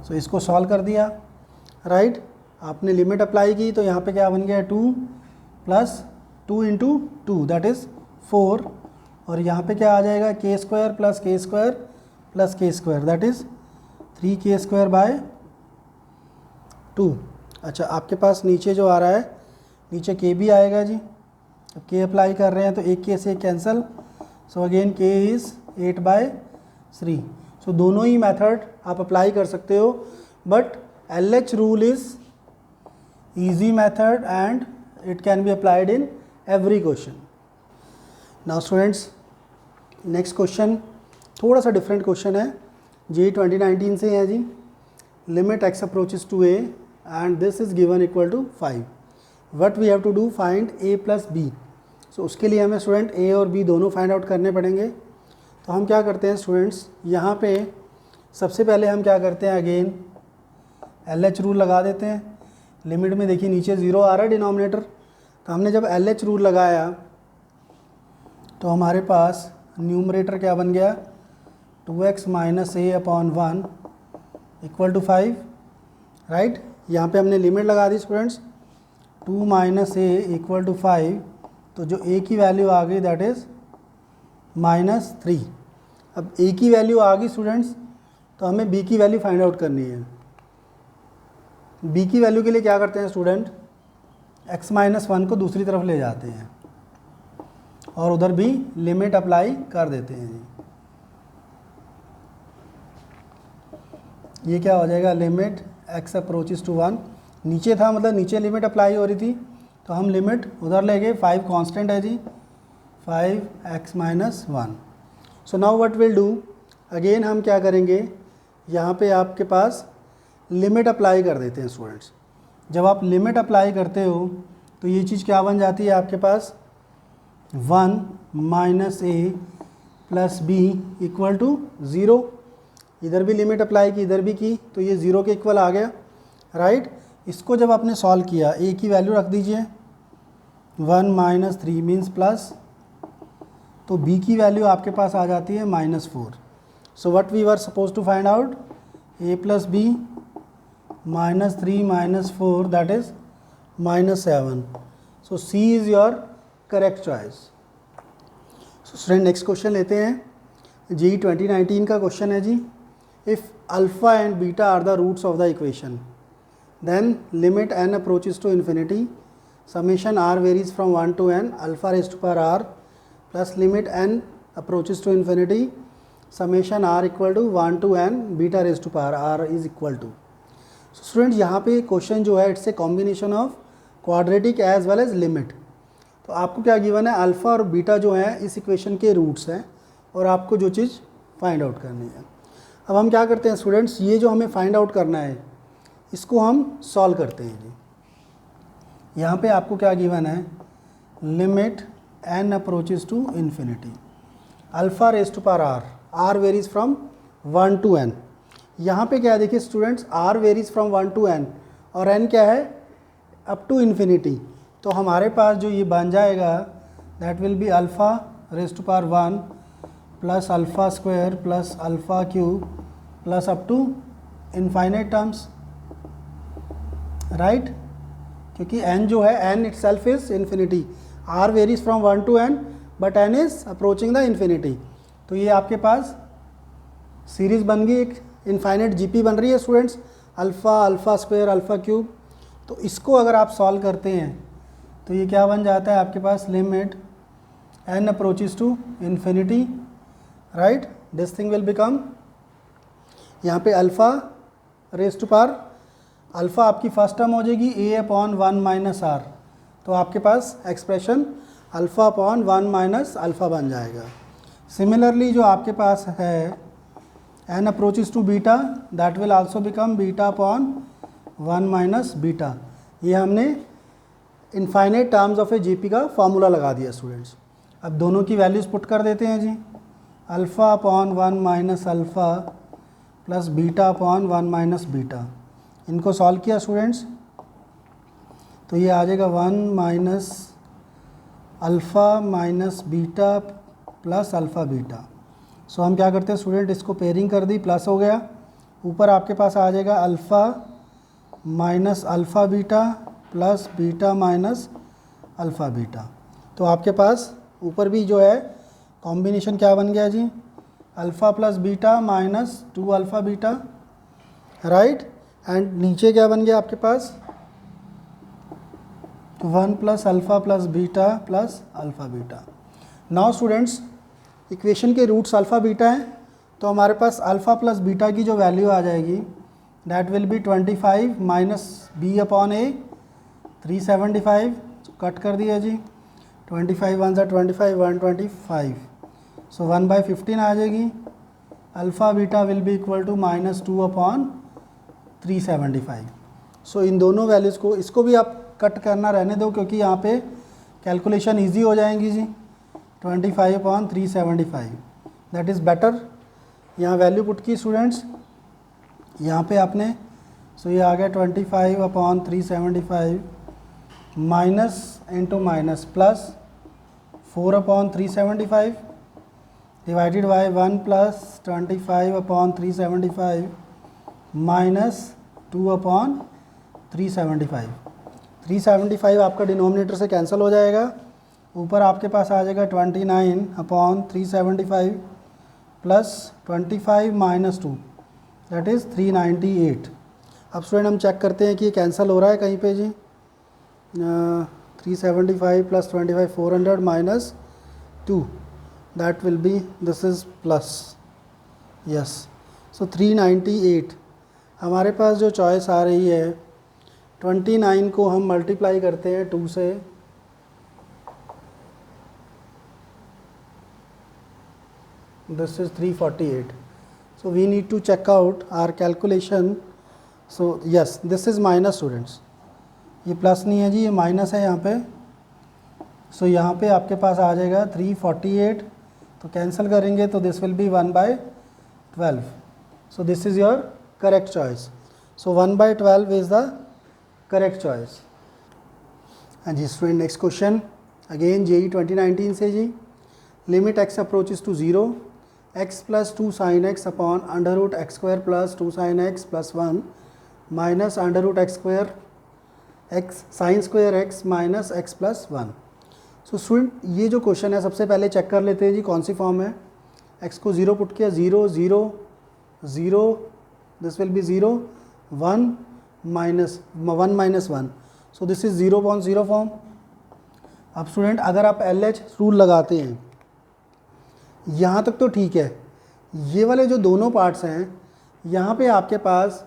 सो इसको सॉल्व कर दिया, राइट। आपने लिमिट अप्लाई की तो यहाँ पे क्या बन गया 2 प्लस 2 इंटू 2 दैट इज़ 4, और यहाँ पे क्या आ जाएगा के स्क्वायर प्लस के स्क्वायर प्लस के square that is 3k square by 2। अच्छा, आपके पास नीचे जो आ रहा है नीचे k भी आएगा जी। अब k अप्लाई कर रहे हैं तो एक k से cancel, so again k is 8/3। सो दोनों ही मेथड आप अप्लाई कर सकते हो, but LH rule is easy method and it can be applied in every question. Now students next question थोड़ा सा डिफरेंट क्वेश्चन है, जी 2019 से है जी। Limit x approaches to a and this is given equal to 5, what we have to do find a plus b। So उसके लिए हमें स्टूडेंट a और b दोनों फाइंड आउट करने पड़ेंगे। तो हम क्या करते हैं स्टूडेंट्स, यहाँ पे सबसे पहले हम क्या करते हैं, अगेन LH रूल लगा देते हैं। लिमिट में देखिए नीचे 0 आ रहा है डिनोमिनेटर, तो हमने जब LH रूल लगाया तो हमारे पास न्यूमरेटर क्या बन गया 2x minus a upon 1 equal to 5, right. यहाँ पे हमने लिमिट लगा दी students 2 minus a equal to 5, तो जो a की वैल्यू आ गई दैट इज़ -3। अब a की वैल्यू आ गई स्टूडेंट्स, तो हमें b की वैल्यू फाइंड आउट करनी है। b की वैल्यू के लिए क्या करते हैं स्टूडेंट, x माइनस 1 को दूसरी तरफ ले जाते हैं और उधर भी लिमिट अप्लाई कर देते हैं जी। ये क्या हो जाएगा, लिमिट x अप्रोचेस टू 1, नीचे था मतलब नीचे लिमिट अप्लाई हो रही थी, तो हम लिमिट उधर ले गए, 5 कांस्टेंट है जी, 5x minus 1। So now what will do, again हम क्या करेंगे, यहाँ पे आपके पास लिमिट अप्लाई कर देते हैं स्टूडेंट्स। जब आप लिमिट अप्लाई करते हो तो ये चीज़ क्या बन जाती है आपके पास 1 minus a plus b equal to 0। इधर भी लिमिट अप्लाई की इधर भी की, तो ये 0 के इक्वल आ गया, राइट। इसको जब आपने सॉल्व किया a की वैल्यू रख दीजिए 1 माइनस 3 मीन्स प्लस, तो b की वैल्यू आपके पास आ जाती है -4। So what we were suppose to find out, a plus b -3 -4 that is -7। So c is your correct choice. So student next question लेते हैं जी, 2019 का क्वेश्चन है जी। If alpha and beta are the roots of the equation then limit n approaches to infinity summation r varies from 1 to n alpha raise to power r plus limit n approaches to infinity summation r equal to 1 to n beta raise to power r is equal to. Student यहाँ पे question जो है it's a combination of quadratic as well as limit. तो आपको क्या given है, alpha और beta जो है इस इक्वेशन के रूट्स हैं, और आपको जो चीज़ फाइंड आउट करनी है। अब हम क्या करते हैं स्टूडेंट्स, ये जो हमें फाइंड आउट करना है इसको हम सॉल्व करते हैं जी। यहाँ पे आपको क्या गिवन है, limit n approaches to infinity alpha raise to power r varies from 1 to n। यहाँ पे क्या है देखिए students, r varies from 1 to n और n क्या है अप टू इन्फिनिटी। तो हमारे पास जो ये बन जाएगा that will be alpha raise to power 1 plus alpha square plus alpha cube plus up to infinite terms, right. क्योंकि n जो है n itself is infinity, r varies from 1 to n but n is approaching the infinity. तो ये आपके पास series बन गई, एक infinite GP बन रही है students, alpha alpha square alpha cube. तो इसको अगर आप सॉल्व करते हैं तो ये क्या बन जाता है आपके पास, limit n approaches to infinity, right. This thing will become, यहाँ पे alpha raise to power, alpha आपकी फर्स्ट टर्म हो जाएगी a/1 माइनस r, तो आपके पास एक्सप्रेशन अल्फ़ा/1 माइनस अल्फ़ा बन जाएगा। सिमिलरली जो आपके पास है n approaches to beta that will also become beta minus beta. ये हमने infinite terms of a GP का फॉर्मूला लगा दिया स्टूडेंट्स। अब दोनों की वैल्यूज़ पुट कर देते हैं जी, alpha minus alpha plus beta minus beta. इनको सॉल्व किया स्टूडेंट्स तो ये आ जाएगा 1 minus alpha minus beta plus alpha beta. So हम क्या करते हैं स्टूडेंट, इसको पेयरिंग कर दी, प्लस हो गया, ऊपर आपके पास आ जाएगा alpha minus alpha beta plus beta minus alpha beta. तो आपके पास ऊपर भी जो है कॉम्बिनेशन क्या बन गया जी, alpha plus beta minus 2 alpha beta, right. And नीचे क्या बन गया आपके पास, 1 plus alpha plus beta plus alpha beta. Now students equation के रूट्स अल्फ़ा बीटा हैं, तो हमारे पास अल्फ़ा प्लस बीटा की जो वैल्यू आ जाएगी that will B 25 minus b/a 375, cut कर दिया जी, 25 1 25 125, सो 1/15 आ जाएगी। Alpha beta will be equal to -2/375। So इन दोनों वैल्यूज़ को, इसको भी आप कट करना रहने दो क्योंकि यहाँ पे कैलकुलेशन इजी हो जाएंगी जी। 25/375 दैट इज़ बेटर। यहाँ वैल्यू पुट की स्टूडेंट्स, यहाँ पे आपने, सो ये आ गया 25/375 minus into minus plus 4/375 divided by 1 plus 25/375 minus 2/375। 375 आपका डिनोमिनेटर से कैंसिल हो जाएगा, ऊपर आपके पास आ जाएगा 29/375 प्लस 25 माइनस 2 दैट इज़ 398। अब स्टूडेंट हम चेक करते हैं कि ये कैंसिल हो रहा है कहीं पे जी। 375 plus 25 400 minus 2 that will be, this is plus, yes. So 398 हमारे पास जो चॉइस आ रही है, 29 को हम मल्टीप्लाई करते हैं 2 से, this is 348. So we need to check out our calculation. So yes, this is minus students. ये प्लस नहीं है जी, ये माइनस है यहाँ पे। सो यहाँ पे आपके पास आ जाएगा 348, तो कैंसिल करेंगे तो this will be 1/12। So this is your correct choice. So 1/12 is the correct choice. हाँ जी student, next question again JEE 2019 से जी। Limit x approaches to 0, x plus 2 sine x upon under root x square plus 2 sine x plus 1 minus under root x square x sine square x minus x plus 1। So student ये जो question है सबसे पहले check कर लेते हैं जी कौन सी form है। x को 0 पुट किया, 0 0 0, this will be 0 1 minus 1, so this is 0/0 form. अब स्टूडेंट अगर आप LH रूल लगाते हैं यहाँ तक तो ठीक है, ये वाले जो दोनों पार्ट्स हैं यहाँ पे आपके पास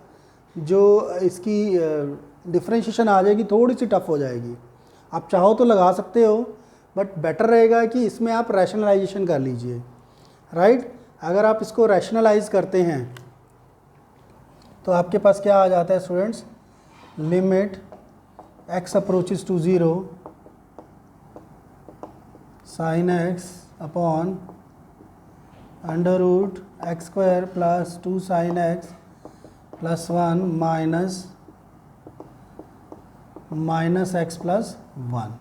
जो इसकी डिफ्रेंशिएशन आ जाएगी थोड़ी सी टफ हो जाएगी। आप चाहो तो लगा सकते हो बट बेटर रहेगा कि इसमें आप रैशनलाइजेशन कर लीजिए। राइट। अगर आप इसको रैशनलाइज करते हैं तो आपके पास क्या आ जाता है students, limit x approaches to 0 sin x upon under root x square plus 2 sin x plus 1 minus x plus 1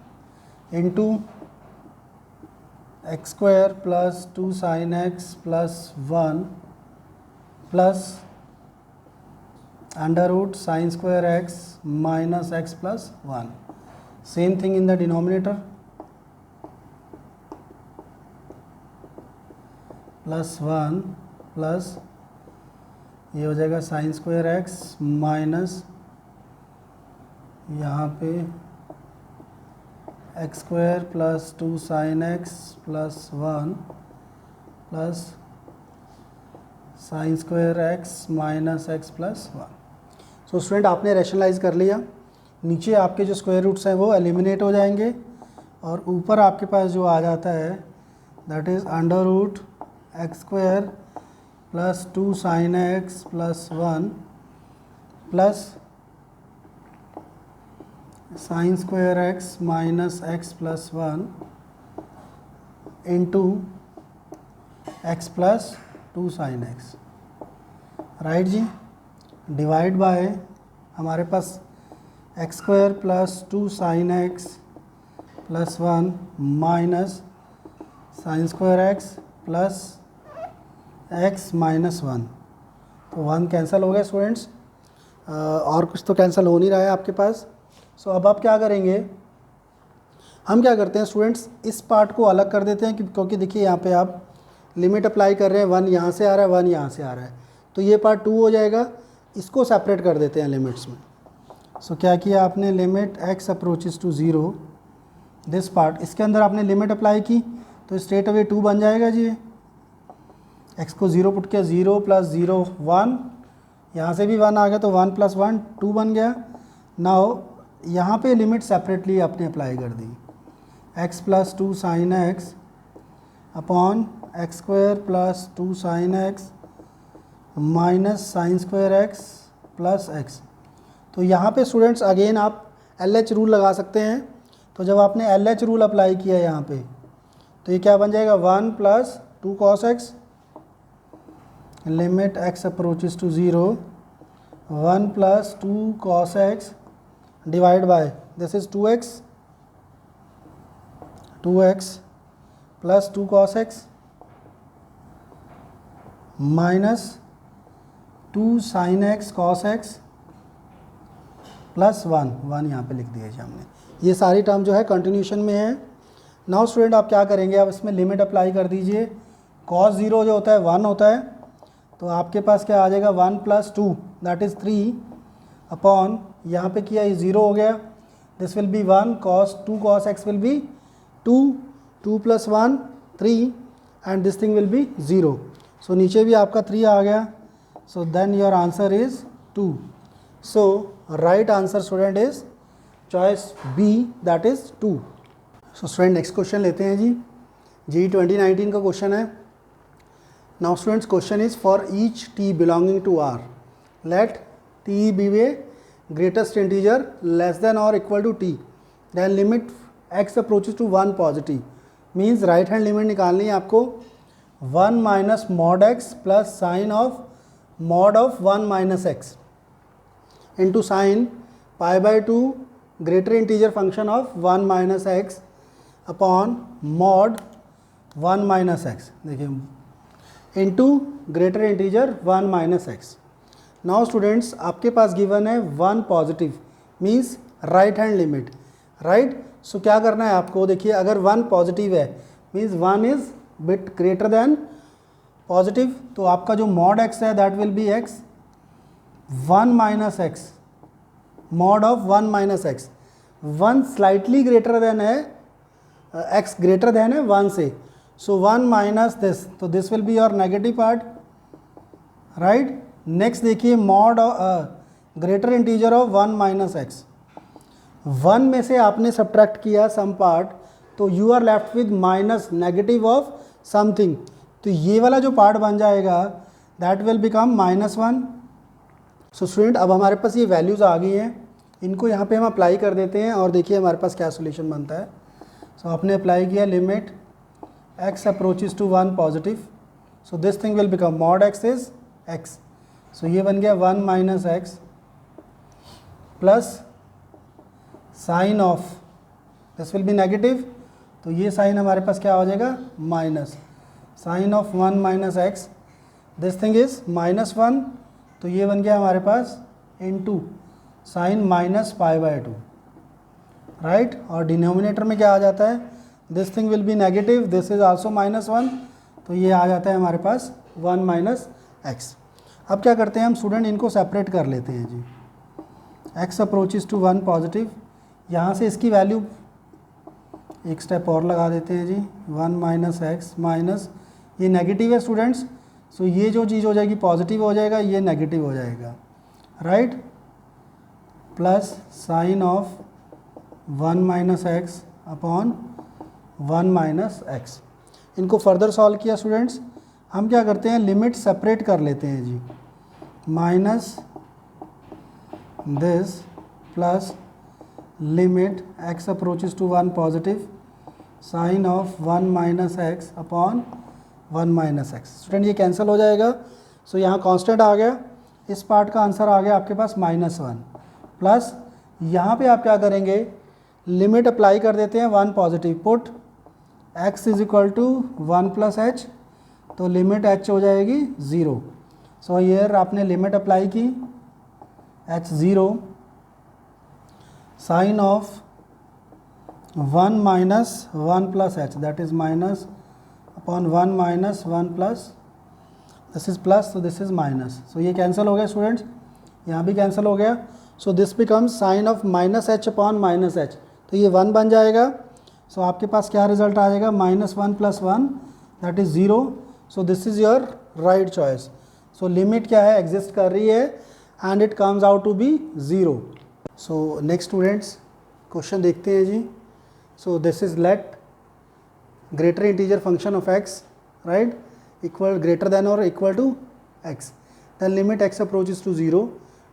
into x square plus 2 sin x plus 1 plus under root sine square x minus x plus 1, same thing in the denominator, plus 1 plus ये हो जाएगा sine square x minus यहाँ पे x square plus 2 sin x plus 1 plus sine square x minus x plus 1। So student आपने rationalise कर लिया, नीचे आपके जो स्क्वायर रूट्स हैं वो एलिमिनेट हो जाएंगे और ऊपर आपके पास जो आ जाता है that is under root x square plus 2 sin x plus 1 plus sine square x minus x plus 1 into x plus 2 sin x, right जी। डिवाइड बाय हमारे पास x square plus 2 sin x plus 1 minus sine square x plus x minus 1, तो 1 cancel हो गया students, और कुछ तो cancel हो नहीं रहा है आपके पास। सो अब आप क्या करेंगे, हम क्या करते हैं स्टूडेंट्स, इस पार्ट को अलग कर देते हैं क्योंकि देखिए यहाँ पे आप लिमिट अप्लाई कर रहे हैं, 1 यहाँ से आ रहा है 1 यहाँ से आ रहा है, तो ये पार्ट 2 हो जाएगा, इसको सेपरेट कर देते हैं लिमिट्स में। सो क्या किया आपने, limit x approaches to 0 this part, इसके अंदर आपने लिमिट अप्लाई की तो स्ट्रेट अवे 2 बन जाएगा जी, x को 0 पुट किया, 0 प्लस 0 1, यहाँ से भी 1 आ गया तो 1 प्लस 1 2 बन गया। नाउ यहाँ पे लिमिट सेपरेटली आपने अप्लाई कर दी, x plus 2 sin x upon x square plus 2 sin x minus sine square x plus x। तो यहाँ पे स्टूडेंट्स अगेन आप LH रूल लगा सकते हैं, तो जब आपने LH रूल अप्लाई किया यहाँ पे तो ये क्या बन जाएगा, 1 plus 2 cos x, limit x approaches to 0 1 plus 2 cos x divide by this is 2x plus 2 cos x minus 2 sin x cos x plus 1 यहाँ पे लिख दिया है हमने, ये सारी टर्म जो है कंटिन्यूशन में है। नाउ स्टूडेंट आप क्या करेंगे, आप इसमें लिमिट अप्लाई कर दीजिए, cos 0 जो होता है 1 होता है, तो आपके पास क्या आ जाएगा 1 प्लस 2 दैट इज़ 3 अपॉन यहाँ पे किया ये 0 हो गया, this will be 1 cos 2 cos x will be 2 plus 1 3 and this thing will be 0। So नीचे भी आपका 3 आ गया, so then your answer is 2। So right answer student is choice B that is 2। So student next question लेते हैं जी 2019 का question है। Now students question is for each t belonging to r let t B way greatest integer less than और equal to t, then limit x approaches to 1 positive, means right hand limit निकालनी है आपको 1 minus mod x plus sine of mod of 1 minus x into sine pi by 2 greater integer function of 1 minus x upon mod 1 minus x, देखिए into greater integer 1 minus x. Now students आपके पास given है 1 positive means right hand limit, right. So क्या करना है आपको, देखिए अगर 1 पॉजिटिव है means 1 is bit greater than positive, तो आपका जो मॉड x है that will be x 1 minus x mod of 1 minus x, 1 slightly greater than है x ग्रेटर देन है 1 से, सो 1 माइनस दिस, तो this will be your negative part, right. Next देखिए mod greater integer of 1 minus x, 1 में से आपने subtract किया some part, तो you are left with minus negative of something, तो ये वाला जो पार्ट बन जाएगा that will become -1। So student अब हमारे पास ये वैल्यूज़ आ गई हैं, इनको यहाँ पे हम अप्लाई कर देते हैं और देखिए हमारे पास क्या सोल्यूशन बनता है। सो आपने अप्लाई किया limit x approaches to 1 positive, so this thing will become mod x is x। So ये बन गया 1 minus x plus sine of this will be negative, तो ये साइन हमारे पास क्या हो जाएगा minus sine of 1 minus x, this thing is -1, तो ये बन गया हमारे पास इनटू साइन माइनस π/2, राइट। और डिनोमिनेटर में क्या आ जाता है, this thing will be negative, this is also -1, तो ये आ जाता है हमारे पास 1 माइनस x। अब क्या करते हैं हम स्टूडेंट, इनको सेपरेट कर लेते हैं जी। x अप्रोचेस टू 1 पॉजिटिव, यहाँ से इसकी वैल्यू एक स्टेप और लगा देते हैं जी, 1 माइनस x माइनस ये नेगेटिव है स्टूडेंट्स, सो ये जो चीज़ हो जाएगी पॉजिटिव हो जाएगा, ये नेगेटिव हो जाएगा, right, plus sine of 1 minus x upon 1 minus x। इनको फर्दर सॉल्व किया स्टूडेंट्स, हम क्या करते हैं लिमिट सेपरेट कर लेते हैं जी, minus this plus limit x approaches to 1 positive sine of 1 minus x upon 1 minus x। Student ये कैंसिल हो जाएगा, सो यहाँ कांस्टेंट आ गया, इस पार्ट का आंसर आ गया आपके पास -1 प्लस यहाँ पे आप क्या करेंगे लिमिट अप्लाई कर देते हैं 1 positive, put x is equal to 1 plus h, तो लिमिट h हो जाएगी 0। सो हियर आपने लिमिट अप्लाई की h 0 sine of 1 minus 1 plus h that is minus upon 1 minus 1 plus this is plus, तो this is minus, so ये cancel हो गया students, यहाँ भी कैंसिल हो गया, so this becomes sine of minus h upon minus h, तो ये 1 बन जाएगा। सो आपके पास क्या रिजल्ट आ जाएगा -1 plus 1 that is 0, so this is your right choice. So limit क्या है एग्जिस्ट कर रही है and it comes out to be 0। So next students question देखते हैं जी। So this is let greater integer function of x, right, equal greater than और equal to x, then limit x approaches to 0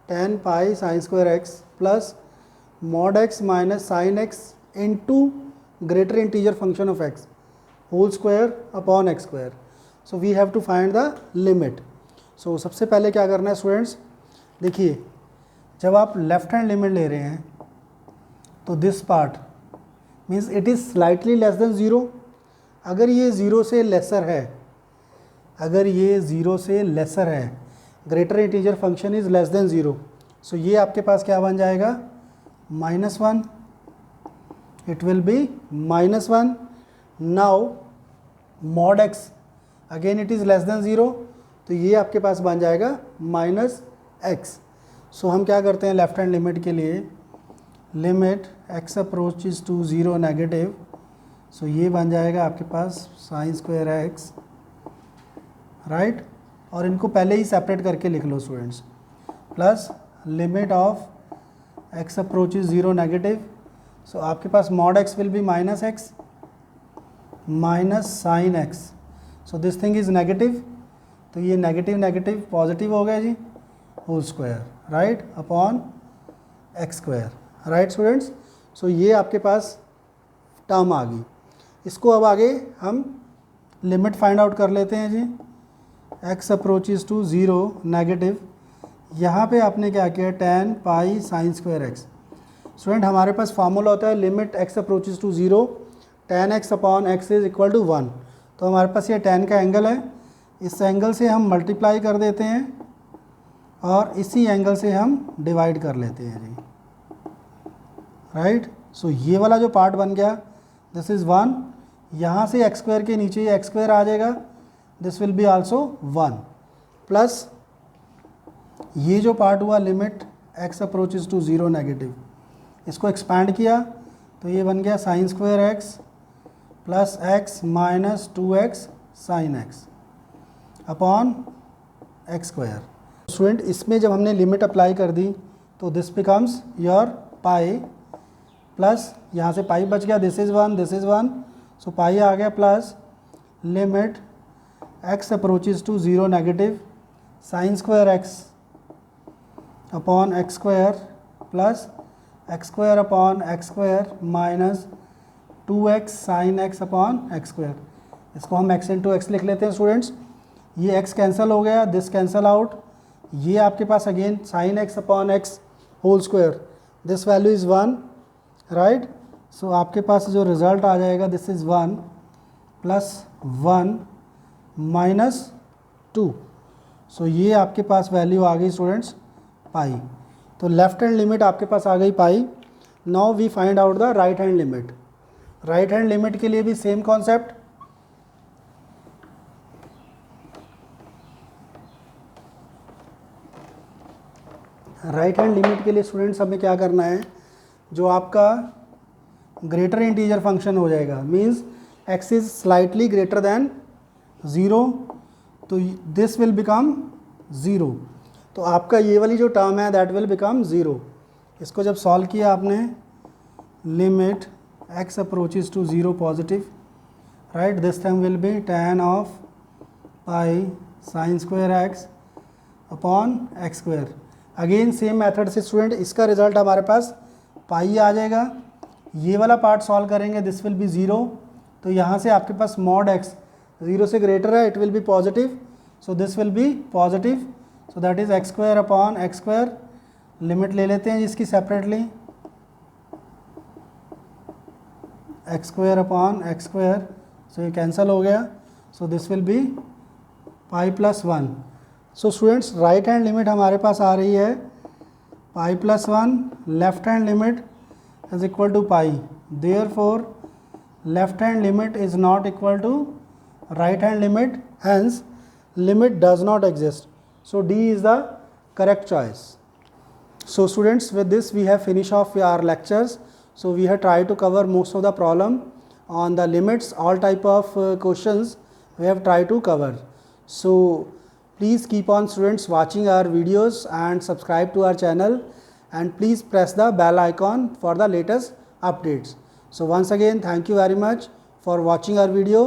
tan pi sine square x plus mod x minus sine x into greater integer function of x whole square upon x square, so we have to find the limit। so सबसे पहले क्या करना है students, देखिए जब आप left hand limit ले रहे हैं तो this part means it is slightly less than 0, अगर ये 0 से लेसर है, अगर ये 0 से लेसर है, greater integer function is less than 0, सो ये आपके पास क्या बन जाएगा -1, it will be -1। now mod x again it is less than 0, तो ये आपके पास बन जाएगा -x। सो हम क्या करते हैं लेफ्ट हैंड लिमिट के लिए, limit x approaches to 0 negative, so ये बन जाएगा आपके पास साइन स्क्वायर x, राइट, और इनको पहले ही सेपरेट करके लिख लो students, plus limit of x approaches 0 negative, so आपके पास mod x will be -x minus sine x, so this thing is negative, तो ये नेगेटिव नेगेटिव पॉजिटिव हो गया जी, whole square, right, upon x square, right students. So ये आपके पास term आ गई, इसको अब आगे हम लिमिट फाइंड आउट कर लेते हैं जी। x अप्रोचेस टू 0 नेगेटिव, यहाँ पे आपने क्या किया tan pi sine square x। Student हमारे पास फार्मूला होता है limit x approaches to 0 tan x upon x is equal to 1, तो हमारे पास ये tan का एंगल है, इस एंगल से हम मल्टीप्लाई कर देते हैं और इसी एंगल से हम डिवाइड कर लेते हैं जी, राइट। सो ये वाला जो पार्ट बन गया दिस इज़ 1, यहाँ से x स्क्वायर के नीचे ये x स्क्वायर आ जाएगा, this will be also 1, plus ये जो पार्ट हुआ limit x approaches to 0 negative, इसको एक्सपैंड किया तो ये बन गया sine square x plus x minus 2x sine x upon x square. Student इसमें जब हमने लिमिट अप्लाई कर दी तो this becomes your pi, plus यहाँ से पाई बच गया, this is 1 this is 1, so pi आ गया, plus limit x approaches to 0 negative sin square x upon x square plus x square upon x square minus 2x sin x upon x square. इसको हम x into x लिख लेते हैं students. ये x cancel हो गया, this cancel out. ये आपके पास again sin x upon x whole square, this value is 1 right. So आपके पास जो रिजल्ट आ जाएगा this is 1 plus 1 minus 2. So ये आपके पास वैल्यू आ गई स्टूडेंट्स पाई. तो लेफ्ट हैंड लिमिट आपके पास आ गई pi. Now we find out the right hand limit. Right hand limit के लिए भी same concept. Right hand limit के लिए स्टूडेंट्स हमें क्या करना है, जो आपका ग्रेटर इंटीजर फंक्शन हो जाएगा, means x is slightly greater then 0, तो दिस विल बिकम 0. तो आपका ये वाली जो टर्म है दैट विल बिकम 0. इसको जब सॉल्व किया आपने, limit x approaches to 0 positive right, this time will be tan of pi sine square x upon x square. Again same method से स्टूडेंट इसका रिजल्ट हमारे पास पाई आ जाएगा. ये वाला पार्ट सॉल्व करेंगे, दिस विल बी 0. तो यहाँ से आपके पास मॉड x 0 से ग्रेटर है, it will be positive, so this will be positive. So that is x square upon x square. Limit ले लेते हैं इसकी separately, x square upon x square. So ये कैंसिल हो गया, so this will be pi plus 1. So students right hand limit हमारे पास आ रही है pi plus 1, left hand limit is equal to pi. Therefore left hand limit is not equal to right hand limit, hence limit does not exist. So D is the correct choice. So students, with this we have finished off our lectures. So we have tried to cover most of the problem on the limits, all type of questions we have tried to cover. So please keep on students watching our videos and subscribe to our channel, and please press the bell icon for the latest updates. So once again thank you very much for watching our video.